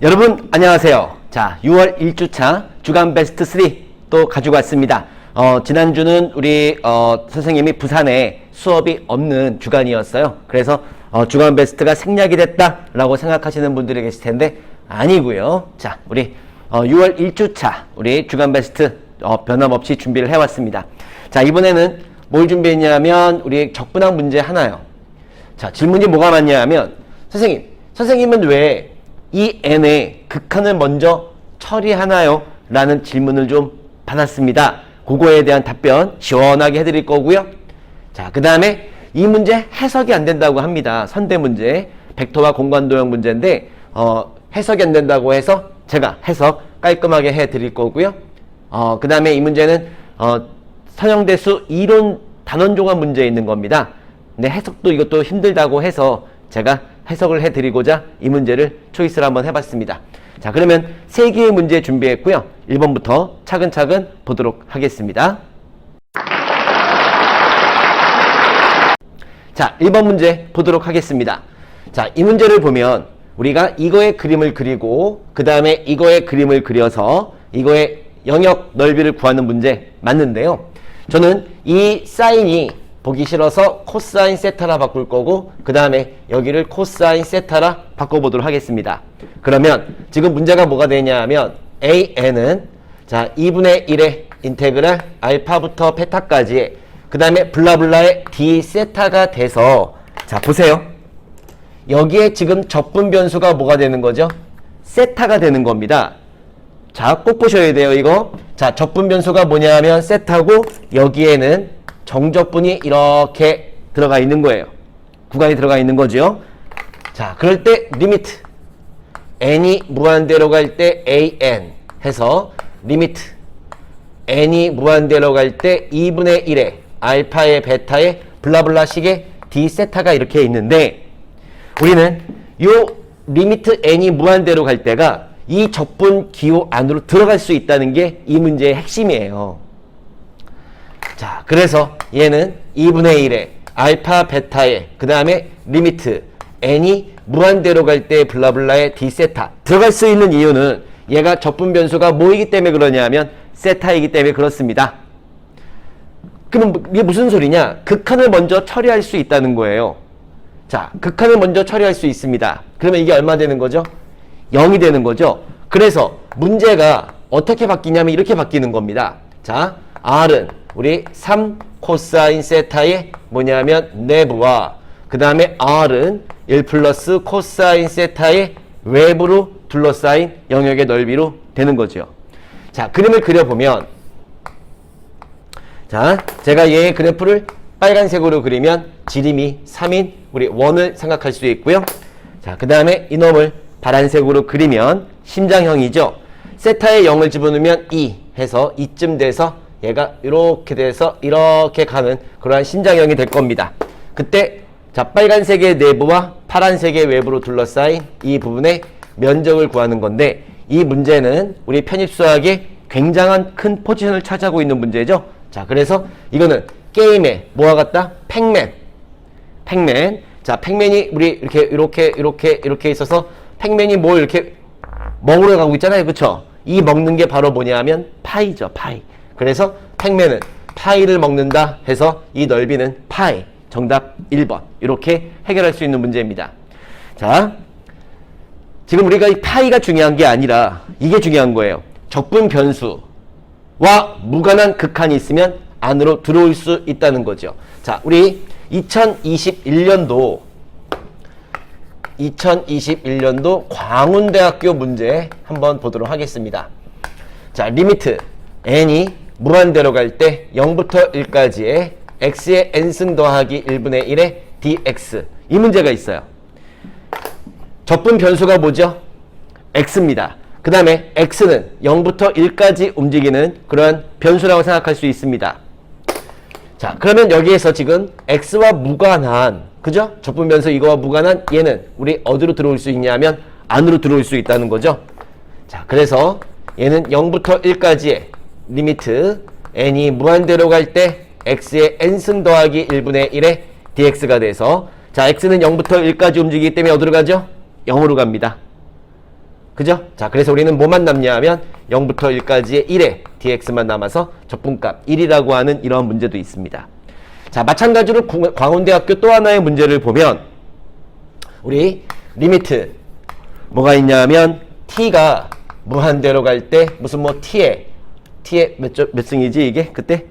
여러분 안녕하세요. 자, 6월 1주차 주간 베스트 3 또 가지고 왔습니다. 지난주는 우리 선생님이 부산에 수업이 없는 주간이었어요. 그래서 주간 베스트가 생략이 됐다라고 생각하시는 분들이 계실 텐데 아니고요. 자, 우리 6월 1주차 우리 주간 베스트 변함없이 준비를 해왔습니다. 자, 이번에는 뭘 준비했냐면 우리 적분학 문제 하나요. 자, 질문이 뭐가 많냐면 선생님은 왜 이 n의 극한을 먼저 처리하나요? 라는 질문을 좀 받았습니다. 그거에 대한 답변 시원하게 해드릴 거고요. 자, 그 다음에 이 문제 해석이 안 된다고 합니다. 선대 문제, 벡터와 공간도형 문제인데 해석이 안 된다고 해서 제가 해석 깔끔하게 해드릴 거고요. 그 다음에 이 문제는 선형대수 이론 단원조각 문제에 있는 겁니다. 근데 해석도 이것도 힘들다고 해서 제가 해석을 해드리고자 이 문제를 초이스를 한번 해봤습니다. 자, 그러면 3개의 문제 준비했고요. 1번부터 차근차근 보도록 하겠습니다. 자, 1번 문제 보도록 하겠습니다. 자, 이 문제를 보면 우리가 이거의 그림을 그리고 그 다음에 이거의 그림을 그려서 이거의 영역 넓이를 구하는 문제 맞는데요. 저는 이 사인이 보기 싫어서 코사인 세타라 바꿀 거고 그 다음에 여기를 코사인 세타라 바꿔보도록 하겠습니다. 그러면 지금 문제가 뭐가 되냐면 AN은 자 2분의 1의 인테그랄 알파부터 베타까지의 그 다음에 블라블라의 D 세타가 돼서 자 보세요. 여기에 지금 적분 변수가 뭐가 되는 거죠? 세타가 되는 겁니다. 자, 꼭 보셔야 돼요, 이거. 자, 적분 변수가 뭐냐면 세타고 여기에는 정적분이 이렇게 들어가 있는 거예요. 구간이 들어가 있는 거죠. 자, 그럴 때 리미트 n이 무한대로 갈 때 an 해서 리미트 n이 무한대로 갈 때 2분의 1의 알파의 베타의 블라블라 식의 d 세타가 이렇게 있는데 우리는 요 리미트 n이 무한대로 갈 때가 이 적분 기호 안으로 들어갈 수 있다는 게 이 문제의 핵심이에요. 자, 그래서 얘는 2분의 1의 알파 베타의 그 다음에 리미트 n이 무한대로 갈 때 블라블라의 d 세타 들어갈 수 있는 이유는 얘가 적분 변수가 뭐이기 때문에 그러냐면 세타이기 때문에 그렇습니다. 그럼 이게 무슨 소리냐? 극한을 먼저 처리할 수 있다는 거예요. 자, 극한을 먼저 처리할 수 있습니다. 그러면 이게 얼마 되는 거죠? 0이 되는 거죠. 그래서 문제가 어떻게 바뀌냐면 이렇게 바뀌는 겁니다. 자, R은 우리 3 코사인 세타의 뭐냐면 내부와 그 다음에 R은 1 플러스 코사인 세타의 외부로 둘러싸인 영역의 넓이로 되는 거죠. 자, 그림을 그려보면 자, 제가 얘의 그래프를 빨간색으로 그리면 지름이 3인 우리 원을 생각할 수 있고요. 자, 그 다음에 이놈을 파란색으로 그리면 심장형이죠. 세타의 0을 집어넣으면 2 해서 이쯤 돼서 얘가 이렇게 돼서 이렇게 가는 그러한 심장형이 될 겁니다. 그때 자 빨간색의 내부와 파란색의 외부로 둘러싸인 이 부분의 면적을 구하는 건데 이 문제는 우리 편입수학의 굉장한 큰 포지션을 차지하고 있는 문제죠. 자, 그래서 이거는 게임의 뭐와 같다? 팩맨. 자, 팩맨이 우리 이렇게 있어서 팩맨이 뭘 이렇게 먹으러 가고 있잖아요. 그쵸? 이 먹는 게 바로 뭐냐면 파이죠. 파이. 그래서 팩맨은 파이를 먹는다 해서 이 넓이는 파이. 정답 1번. 이렇게 해결할 수 있는 문제입니다. 자, 지금 우리가 이 파이가 중요한 게 아니라 이게 중요한 거예요. 적분 변수와 무관한 극한이 있으면 안으로 들어올 수 있다는 거죠. 자, 우리 2021년도 광운대학교 문제 한번 보도록 하겠습니다. 자, 리미트 n이 무한대로 갈 때 0부터 1까지의 x의 n승 더하기 1분의 1의 dx 이 문제가 있어요. 적분 변수가 뭐죠? x입니다. 그 다음에 x는 0부터 1까지 움직이는 그런 변수라고 생각할 수 있습니다. 자, 그러면 여기에서 지금 x와 무관한 그죠? 적분 변수 이거와 무관한 얘는 우리 어디로 들어올 수 있냐면 안으로 들어올 수 있다는 거죠. 자, 그래서 얘는 0부터 1까지의 리미트 n이 무한대로 갈 때 x의 n승 더하기 1분의 1의 dx가 돼서 자, x는 0부터 1까지 움직이기 때문에 어디로 가죠? 0으로 갑니다. 그죠? 자, 그래서 우리는 뭐만 남냐 하면 0부터 1까지의 1의 dx만 남아서 적분값 1이라고 하는 이런 문제도 있습니다. 자, 마찬가지로 광운대학교 또 하나의 문제를 보면 우리 리미트 뭐가 있냐 하면 t가 무한대로 갈 때 무슨 뭐 t의 몇 승이지 이게 그때?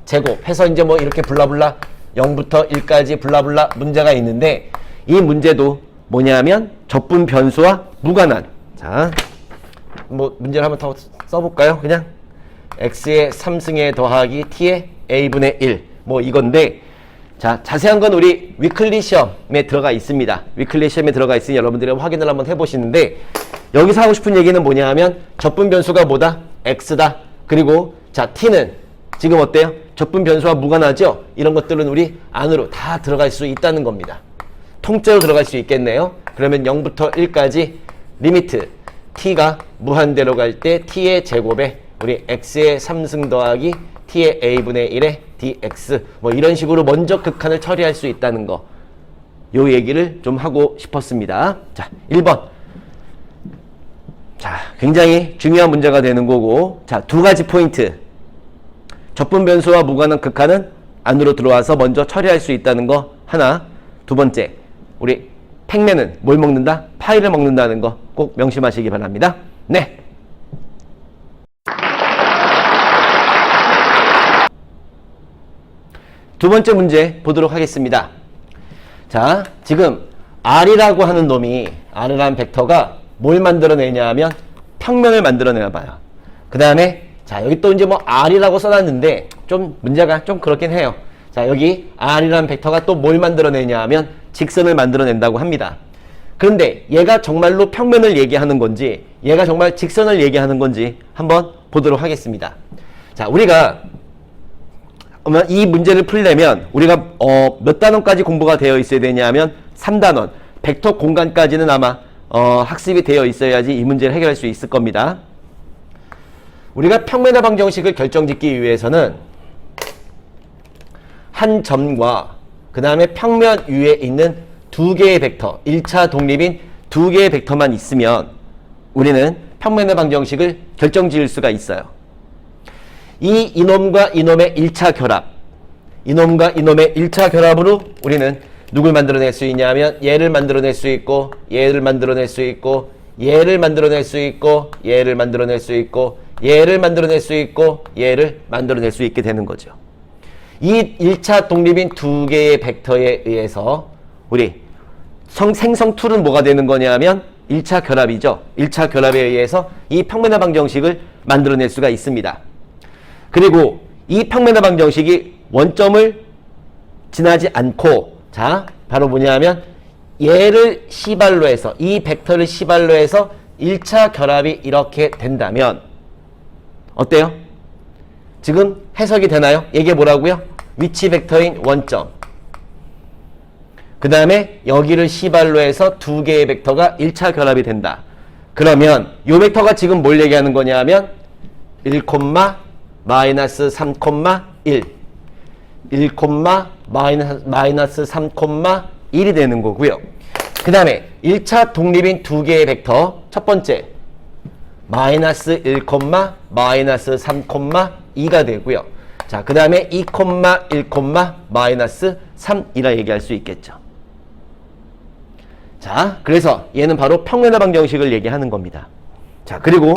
제곱 해서 이제 뭐 이렇게 블라블라 0부터 1까지 블라블라 문제가 있는데 이 문제도 뭐냐면 적분 변수와 무관한, 자, 뭐 문제를 한번 더 써볼까요? 그냥 x의 3승에 더하기 t의 a분의 1 뭐 이건데, 자, 자세한 건 우리 위클리 시험에 들어가 있습니다. 위클리 시험에 들어가 있으니 여러분들이 확인을 한번 해보시는데, 여기서 하고 싶은 얘기는 뭐냐 하면 적분 변수가 뭐다? x다. 그리고 자, t는 지금 어때요? 적분 변수와 무관하죠? 이런 것들은 우리 안으로 다 들어갈 수 있다는 겁니다. 통째로 들어갈 수 있겠네요. 그러면 0부터 1까지 리미트 t가 무한대로 갈 때 t의 제곱에 우리 x의 3승 더하기 t의 a분의 1의 dx 뭐 이런 식으로 먼저 극한을 처리할 수 있다는 거, 요 얘기를 좀 하고 싶었습니다. 자, 1번. 자, 굉장히 중요한 문제가 되는 거고, 자, 두 가지 포인트. 적분 변수와 무관한 극한은 안으로 들어와서 먼저 처리할 수 있다는 거 하나. 두 번째, 우리 팩맨은 뭘 먹는다? 파이를 먹는다는 거 꼭 명심하시기 바랍니다. 네. 두 번째 문제 보도록 하겠습니다. 자, 지금 R이라고 하는 놈이, R이라는 벡터가 뭘 만들어내냐 하면 평면을 만들어내나 봐요. 그 다음에 자, 여기 또 이제 뭐 R이라고 써놨는데 좀 문제가 좀 그렇긴 해요. 자, 여기 R이라는 벡터가 또 뭘 만들어내냐 하면 직선을 만들어낸다고 합니다. 그런데 얘가 정말로 평면을 얘기하는 건지 얘가 정말 직선을 얘기하는 건지 한번 보도록 하겠습니다. 자, 우리가 이 문제를 풀려면 우리가 몇 단원까지 공부가 되어 있어야 되냐면 3단원 벡터 공간까지는 아마 학습이 되어 있어야지 이 문제를 해결할 수 있을 겁니다. 우리가 평면의 방정식을 결정짓기 위해서는 한 점과 그 다음에 평면 위에 있는 두 개의 벡터, 1차 독립인 두 개의 벡터만 있으면 우리는 평면의 방정식을 결정지을 수가 있어요. 이놈과 이놈의 1차 결합, 이놈과 이놈의 1차 결합으로 우리는 누굴 만들어낼 수 있냐면 얘를 만들어낼 수 있고, 얘를 만들어낼 수 있고, 얘를 만들어낼 수 있고, 얘를 만들어낼 수 있고, 얘를 만들어낼 수 있고, 얘를 만들어낼 수 있게 되는 거죠. 이 1차 독립인 두 개의 벡터에 의해서 우리 생성 툴은 뭐가 되는 거냐면 1차 결합이죠. 1차 결합에 의해서 이 평면의 방정식을 만들어낼 수가 있습니다. 그리고 이 평면의 방정식이 원점을 지나지 않고, 자, 바로 뭐냐면 얘를 시발로 해서, 이 벡터를 시발로 해서 1차 결합이 이렇게 된다면 어때요? 지금 해석이 되나요? 이게 뭐라고요? 위치 벡터인 원점, 그 다음에 여기를 시발로 해서 두 개의 벡터가 1차 결합이 된다. 그러면 이 벡터가 지금 뭘 얘기하는 거냐 하면 1, 마이너스 3, 1 1, 마이너스 3, 1이 되는 거고요. 그 다음에 1차 독립인 두 개의 벡터, 첫 번째 마이너스 1, 마이너스 3, 2가 되고요. 자, 그 다음에 2, 1, 마이너스 3이라 얘기할 수 있겠죠. 자, 그래서 얘는 바로 평면의 방정식을 얘기하는 겁니다. 자, 그리고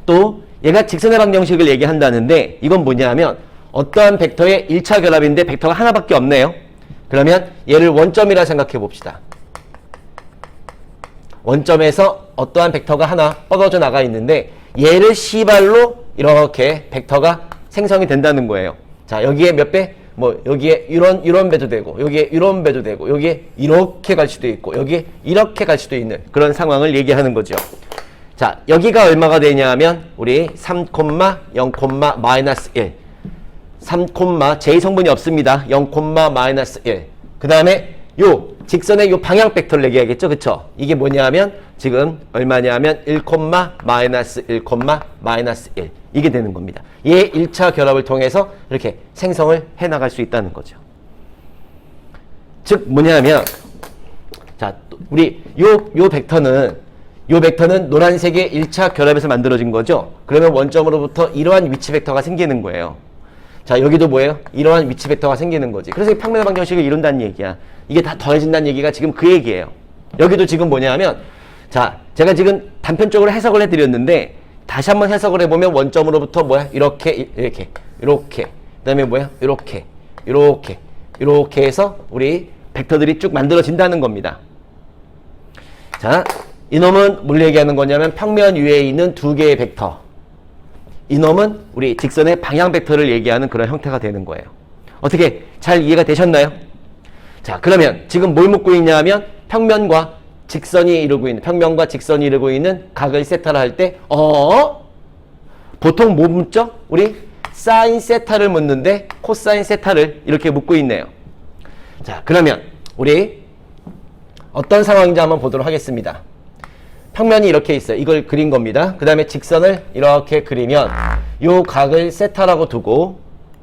또 얘가 직선의 방정식을 얘기한다는데 이건 뭐냐면 어떠한 벡터의 1차 결합인데 벡터가 하나밖에 없네요. 그러면 얘를 원점이라 생각해 봅시다. 원점에서 어떠한 벡터가 하나 뻗어져 나가 있는데 얘를 시발로 이렇게 벡터가 생성이 된다는 거예요. 자, 여기에 몇 배? 뭐 여기에 이런 배도 되고, 여기에 이런 배도 되고, 여기에 이렇게 갈 수도 있고, 여기에 이렇게 갈 수도 있는 그런 상황을 얘기하는 거죠. 자, 여기가 얼마가 되냐 하면 우리 3, 0, 마이너스 1 3, j 성분이 없습니다. 0, 마이너스 1 그 다음에 요 직선의 요 방향 벡터를 얘기하겠죠. 그쵸? 이게 뭐냐 하면 지금 얼마냐 하면 1, 마이너스 1, 마이너스 1 이게 되는 겁니다. 얘 1차 결합을 통해서 이렇게 생성을 해 나갈 수 있다는 거죠. 즉 뭐냐면 자, 우리 요 벡터는 요 벡터는 노란색의 1차 결합에서 만들어진 거죠. 그러면 원점으로부터 이러한 위치 벡터가 생기는 거예요. 자, 여기도 뭐예요? 이러한 위치 벡터가 생기는 거지. 그래서 평면의 방정식을 이룬다는 얘기야. 이게 다 더해진다는 얘기가 지금 그 얘기예요. 여기도 지금 뭐냐 하면, 자, 제가 지금 단편적으로 해석을 해드렸는데 다시 한번 해석을 해보면 원점으로부터 뭐야? 이렇게 그 다음에 뭐야? 이렇게 해서 우리 벡터들이 쭉 만들어진다는 겁니다. 자, 이놈은 뭘 얘기하는 거냐면 평면 위에 있는 두 개의 벡터. 이놈은 우리 직선의 방향 벡터를 얘기하는 그런 형태가 되는 거예요. 어떻게 잘 이해가 되셨나요? 자, 그러면 지금 뭘 묻고 있냐 하면 평면과 직선이 이루고 있는 각을 세타라 할 때 보통 뭐 묻죠? 우리 사인 세타를 묻는데 코사인 세타를 이렇게 묻고 있네요. 자, 그러면 우리 어떤 상황인지 한번 보도록 하겠습니다. 평면이 이렇게 있어요. 이걸 그린 겁니다. 그 다음에 직선을 이렇게 그리면 요 각을 세타라고 두고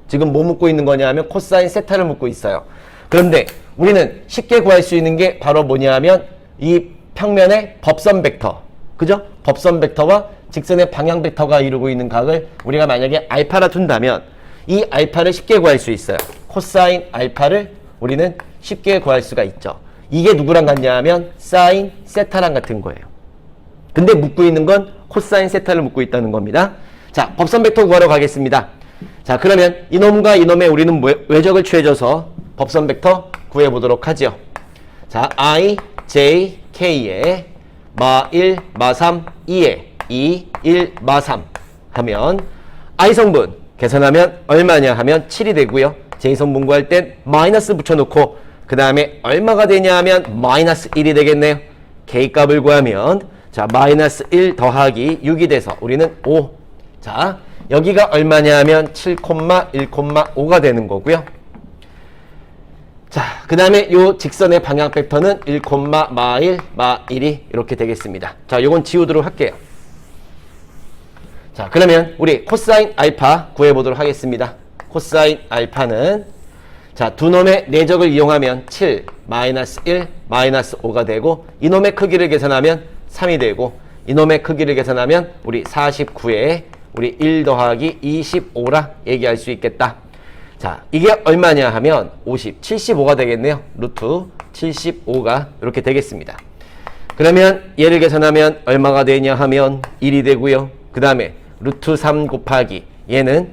지금 뭐 묻고 있는 거냐 하면 코사인 세타를 묻고 있어요. 그런데 우리는 쉽게 구할 수 있는 게 바로 뭐냐 하면 이 평면의 법선 벡터, 그죠? 법선 벡터와 직선의 방향 벡터가 이루고 있는 각을 우리가 만약에 알파라 둔다면 이 알파를 쉽게 구할 수 있어요. 코사인 알파를 우리는 쉽게 구할 수가 있죠. 이게 누구랑 같냐 하면 사인 세타랑 같은 거예요. 근데 묻고 있는 건 코사인 세타를 묻고 있다는 겁니다. 자, 법선 벡터 구하러 가겠습니다. 자, 그러면 이놈과 이놈의 우리는 외적을 취해줘서 법선 벡터 구해보도록 하죠. 자, I, J, K에 마1, 마3, 2에 2, 1, 마3 하면 I 성분 계산하면 얼마냐 하면 7이 되고요. J 성분 구할 땐 마이너스 붙여놓고 그 다음에 얼마가 되냐 하면 마이너스 1이 되겠네요. K 값을 구하면 자, 마이너스 1 더하기 6이 돼서 우리는 5. 자, 여기가 얼마냐 하면 7,1,5가 되는 거고요. 자, 그 다음에 요 직선의 방향 벡터는 1, 마1, 마1이 이렇게 되겠습니다. 자, 요건 지우도록 할게요. 자, 그러면 우리 코사인 알파 구해보도록 하겠습니다. 코사인 알파는 자, 두 놈의 내적을 이용하면 7, 마이너스 1, 마이너스 5가 되고 이놈의 크기를 계산하면 3이 되고 이놈의 크기를 계산하면 우리 49에 우리 1 더하기 25라 얘기할 수 있겠다. 자, 이게 얼마냐 하면 50, 75가 되겠네요. 루트 75가 이렇게 되겠습니다. 그러면 얘를 계산하면 얼마가 되냐 하면 1이 되고요. 그 다음에 루트 3 곱하기 얘는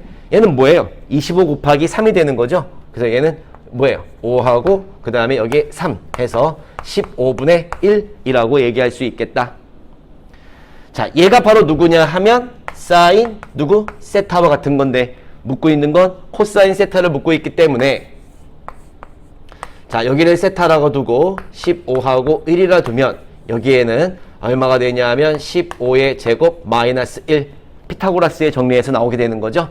뭐예요? 25 곱하기 3이 되는 거죠. 그래서 얘는 뭐예요? 5하고 그 다음에 여기에 3 해서 15분의 1이라고 얘기할 수 있겠다. 자, 얘가 바로 누구냐 하면 사인 누구? 세타와 같은 건데 묻고 있는 건 코사인 세타를 묻고 있기 때문에 자, 여기를 세타라고 두고 15하고 1이라 두면 여기에는 얼마가 되냐 하면 15의 제곱 마이너스 1 피타고라스의 정리에서 나오게 되는 거죠.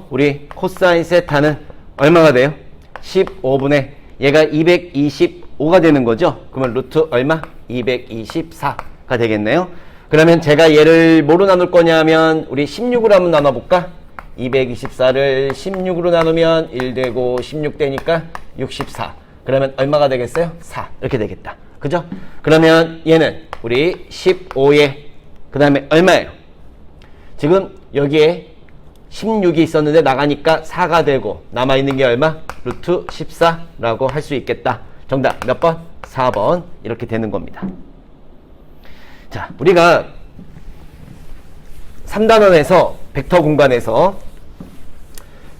우리 코사인 세타는 얼마가 돼요? 15분의 얘가 225가 되는 거죠. 그러면 루트 얼마? 224가 되겠네요. 그러면 제가 얘를 뭐로 나눌 거냐면 우리 16으로 한번 나눠볼까? 224를 16으로 나누면 1 되고 16 되니까 64. 그러면 얼마가 되겠어요? 4. 이렇게 되겠다. 그죠? 그러면 얘는 우리 15에 그 다음에 얼마예요? 지금 여기에 16이 있었는데 나가니까 4가 되고 남아있는 게 얼마? 루트 14라고 할 수 있겠다. 정답 몇 번? 4번 이렇게 되는 겁니다. 자, 우리가 3단원에서 벡터 공간에서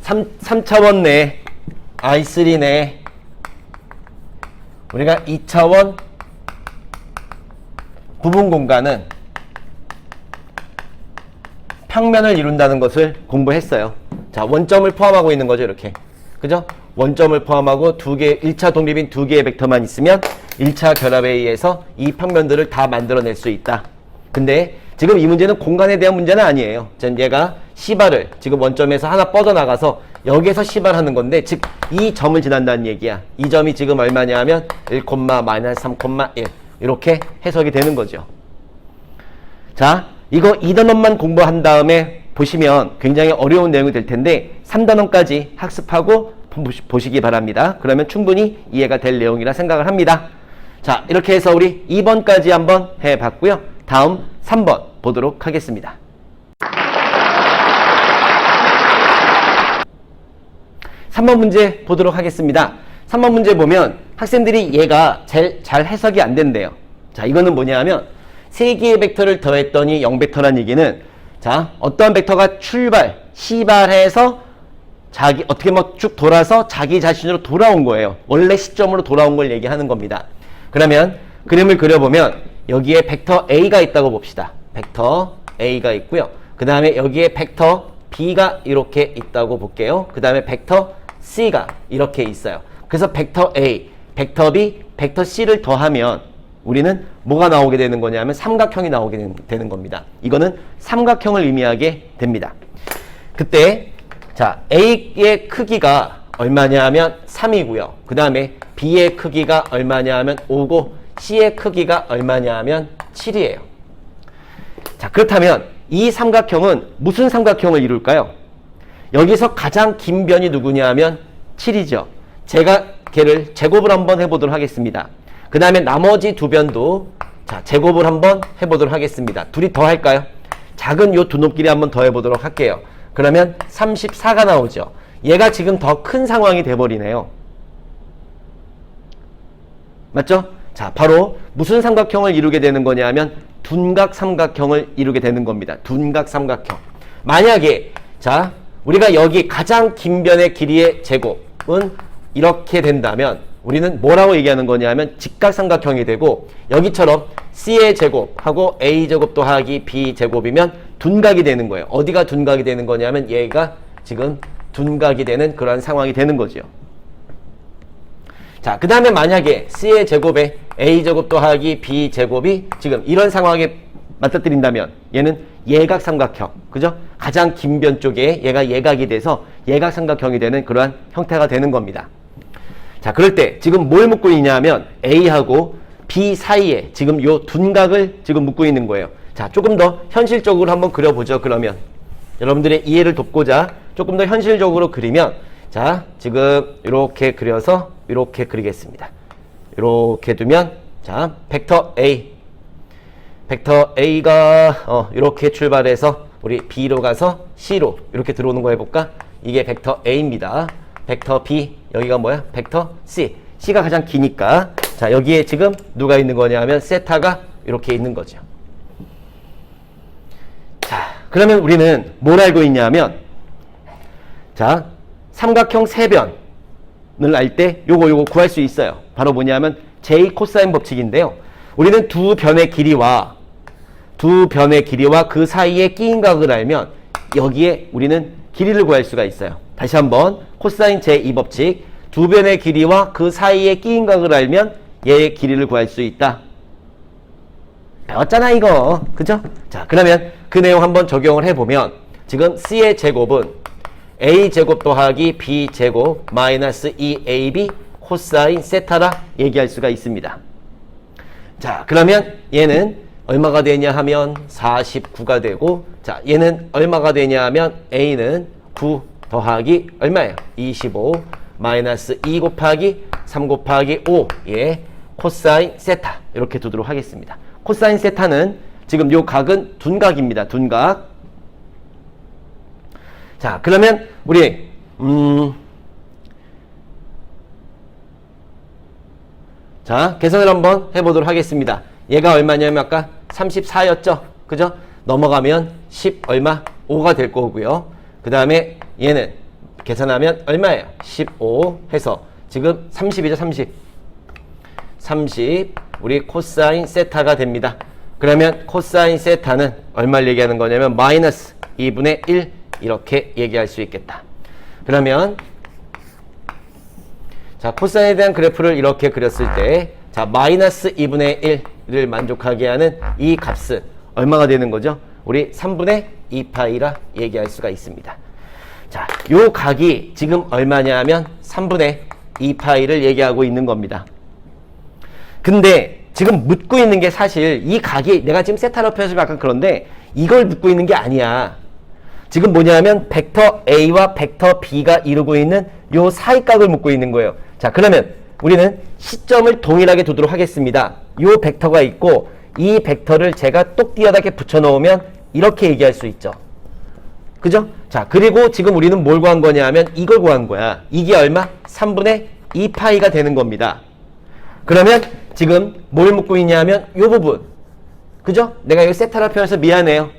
3차원 내 I3 내 우리가 2차원 부분 공간은 평면을 이룬다는 것을 공부했어요. 자, 원점을 포함하고 있는 거죠, 이렇게. 그죠? 원점을 포함하고 1차 독립인 두 개의 벡터만 있으면 1차 결합에 의해서 이 평면들을 다 만들어낼 수 있다. 근데 지금 이 문제는 공간에 대한 문제는 아니에요. 전 얘가 C바를 지금 원점에서 하나 뻗어나가서 여기에서 C바를 하는 건데, 즉 이 점을 지난다는 얘기야. 이 점이 지금 얼마냐 하면 1, 마이너스 3,1 이렇게 해석이 되는 거죠. 자, 이거 2단원만 공부한 다음에 보시면 굉장히 어려운 내용이 될 텐데 3단원까지 학습하고 보시기 바랍니다. 그러면 충분히 이해가 될 내용이라 생각을 합니다. 자, 이렇게 해서 우리 2번까지 한번 해봤고요. 다음 3번 보도록 하겠습니다. 3번 문제 보도록 하겠습니다. 3번 문제 보면 학생들이 얘가 잘 해석이 안 된대요. 자, 이거는 뭐냐면 세 개의 벡터를 더했더니 0벡터란 얘기는 자, 어떠한 벡터가 시발해서 어떻게 막 쭉 돌아서 자기 자신으로 돌아온 거예요. 원래 시점으로 돌아온 걸 얘기하는 겁니다. 그러면 그림을 그려보면 여기에 벡터 A가 있다고 봅시다. 벡터 A가 있고요. 그 다음에 여기에 벡터 B가 이렇게 있다고 볼게요. 그 다음에 벡터 C가 이렇게 있어요. 그래서 벡터 A, 벡터 B, 벡터 C를 더하면 우리는 뭐가 나오게 되는 거냐면 삼각형이 나오게 되는 겁니다. 이거는 삼각형을 의미하게 됩니다. 그때 자, A의 크기가 얼마냐면 3이고요. 그 다음에 B의 크기가 얼마냐면 5고 C의 크기가 얼마냐면 7이에요. 자, 그렇다면 이 삼각형은 무슨 삼각형을 이룰까요? 여기서 가장 긴 변이 누구냐면 7이죠. 제가 걔를 제곱을 한번 해보도록 하겠습니다. 그 다음에 나머지 두 변도 자, 제곱을 한번 해보도록 하겠습니다. 둘이 더 할까요? 작은 요 두 놈끼리 한번 더 해보도록 할게요. 그러면 34가 나오죠. 얘가 지금 더 큰 상황이 돼버리네요. 맞죠? 자, 바로 무슨 삼각형을 이루게 되는 거냐면 둔각 삼각형을 이루게 되는 겁니다. 둔각 삼각형. 만약에 자, 우리가 여기 가장 긴 변의 길이의 제곱은 이렇게 된다면 우리는 뭐라고 얘기하는 거냐면 직각삼각형이 되고 여기처럼 C의 제곱하고 A 제곱 더하기 B 제곱이면 둔각이 되는 거예요. 어디가 둔각이 되는 거냐면 얘가 지금 둔각이 되는 그런 상황이 되는 거죠. 자, 그 다음에 만약에 C의 제곱에 A 제곱 더하기 B 제곱이 지금 이런 상황에 맞닥뜨린다면 얘는 예각삼각형, 그죠? 가장 긴 변 쪽에 얘가 예각이 돼서 예각삼각형이 되는 그러한 형태가 되는 겁니다. 자, 그럴 때 지금 뭘 묶고 있냐면 A하고 B 사이에 지금 요 둔각을 지금 묶고 있는 거예요. 자, 조금 더 현실적으로 한번 그려보죠. 그러면 여러분들의 이해를 돕고자 조금 더 현실적으로 그리면 자, 지금 이렇게 그려서 이렇게 그리겠습니다. 이렇게 두면 자, 벡터 A가 이렇게 출발해서 우리 B로 가서 C로 이렇게 들어오는 거 해볼까? 이게 벡터 A입니다. 벡터 B, 여기가 뭐야? 벡터 C. C가 가장 기니까 자, 여기에 지금 누가 있는 거냐면 세타가 이렇게 있는 거죠. 자, 그러면 우리는 뭘 알고 있냐면 자, 삼각형 세변을 알 때 요거 구할 수 있어요. 바로 뭐냐면 J 코사인 법칙인데요. 우리는 두 변의 길이와 그 사이에 끼인 각을 알면 여기에 우리는 길이를 구할 수가 있어요. 다시 한번 코사인 제2 법칙, 두 변의 길이와 그 사이에 끼인 각을 알면 얘의 길이를 구할 수 있다. 배웠잖아 이거, 그죠? 자, 그러면 그 내용 한번 적용을 해보면 지금 C의 제곱은 A제곱 더하기 B제곱 마이너스 2AB 코사인 세타라 얘기할 수가 있습니다. 자, 그러면 얘는 얼마가 되냐 하면 49가 되고, 자, 얘는 얼마가 되냐 하면 A는 9 더하기 얼마예요? 25 마이너스 2 곱하기 3 곱하기 5 예, 코사인 세타 이렇게 두도록 하겠습니다. 코사인 세타는 지금 요 각은 둔각입니다. 둔각. 자, 그러면 우리 자, 계산을 한번 해보도록 하겠습니다. 얘가 얼마냐면 아까 34였죠? 그죠? 넘어가면 10 얼마? 5가 될 거고요. 그 다음에 얘는 계산하면 얼마예요? 15 해서 지금 30이죠? 30 우리 코사인 세타가 됩니다. 그러면 코사인 세타는 얼마를 얘기하는 거냐면 마이너스 2분의 1 이렇게 얘기할 수 있겠다. 그러면 자, 코사인에 대한 그래프를 이렇게 그렸을 때 자, 마이너스 2분의 1을 만족하게 하는 이 값은 얼마가 되는 거죠? 우리 3분의 2파이라 얘기할 수가 있습니다. 자, 요 각이 지금 얼마냐면 3분의 2파이를 얘기하고 있는 겁니다. 근데 지금 묻고 있는 게 사실 이 각이 내가 지금 세타로 표현해서 약간 그런데 이걸 묻고 있는 게 아니야. 지금 뭐냐면 벡터 A와 벡터 B가 이루고 있는 요 사이각을 묻고 있는 거예요. 자, 그러면 우리는 시점을 동일하게 두도록 하겠습니다. 요 벡터가 있고 이 벡터를 제가 똑띠어다게 붙여놓으면 이렇게 얘기할 수 있죠. 그죠? 자, 그리고 지금 우리는 뭘 구한 거냐 하면 이걸 구한 거야. 이게 얼마? 3분의 2파이가 되는 겁니다. 그러면 지금 뭘 묻고 있냐 하면 이 부분. 그죠? 내가 여기 세타라 표현해서 미안해요.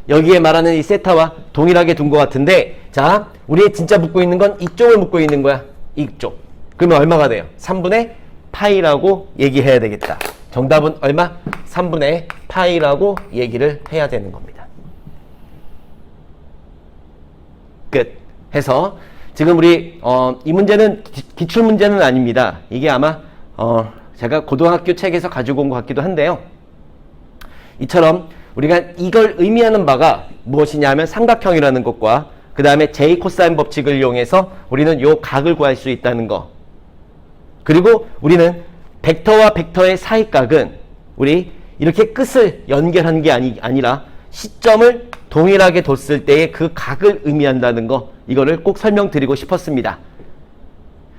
여기에 말하는 이 세타와 동일하게 둔 것 같은데, 자, 우리 진짜 묻고 있는 건 이쪽을 묻고 있는 거야. 이쪽. 그러면 얼마가 돼요? 3분의 파이라고 얘기해야 되겠다. 정답은 얼마? 3분의 파이라고 얘기를 해야 되는 겁니다. 끝. 해서 지금 우리 이 문제는 기출 문제는 아닙니다. 이게 아마 제가 고등학교 책에서 가지고 온 것 같기도 한데요. 이처럼 우리가 이걸 의미하는 바가 무엇이냐 하면 삼각형이라는 것과 그 다음에 제 코사인 법칙을 이용해서 우리는 요 각을 구할 수 있다는 거. 그리고 우리는 벡터와 벡터의 사이각은 우리 이렇게 끝을 연결한 게 아니라 시점을 동일하게 뒀을 때의 그 각을 의미한다는 거, 이거를 꼭 설명드리고 싶었습니다.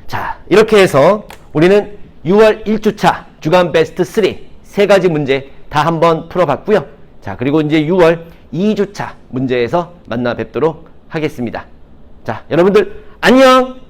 자, 이렇게 해서 우리는 6월 1주차 주간 베스트 3 세 가지 문제 다 한번 풀어봤고요. 자, 그리고 이제 6월 2주차 문제에서 만나 뵙도록 하겠습니다. 자, 여러분들 안녕!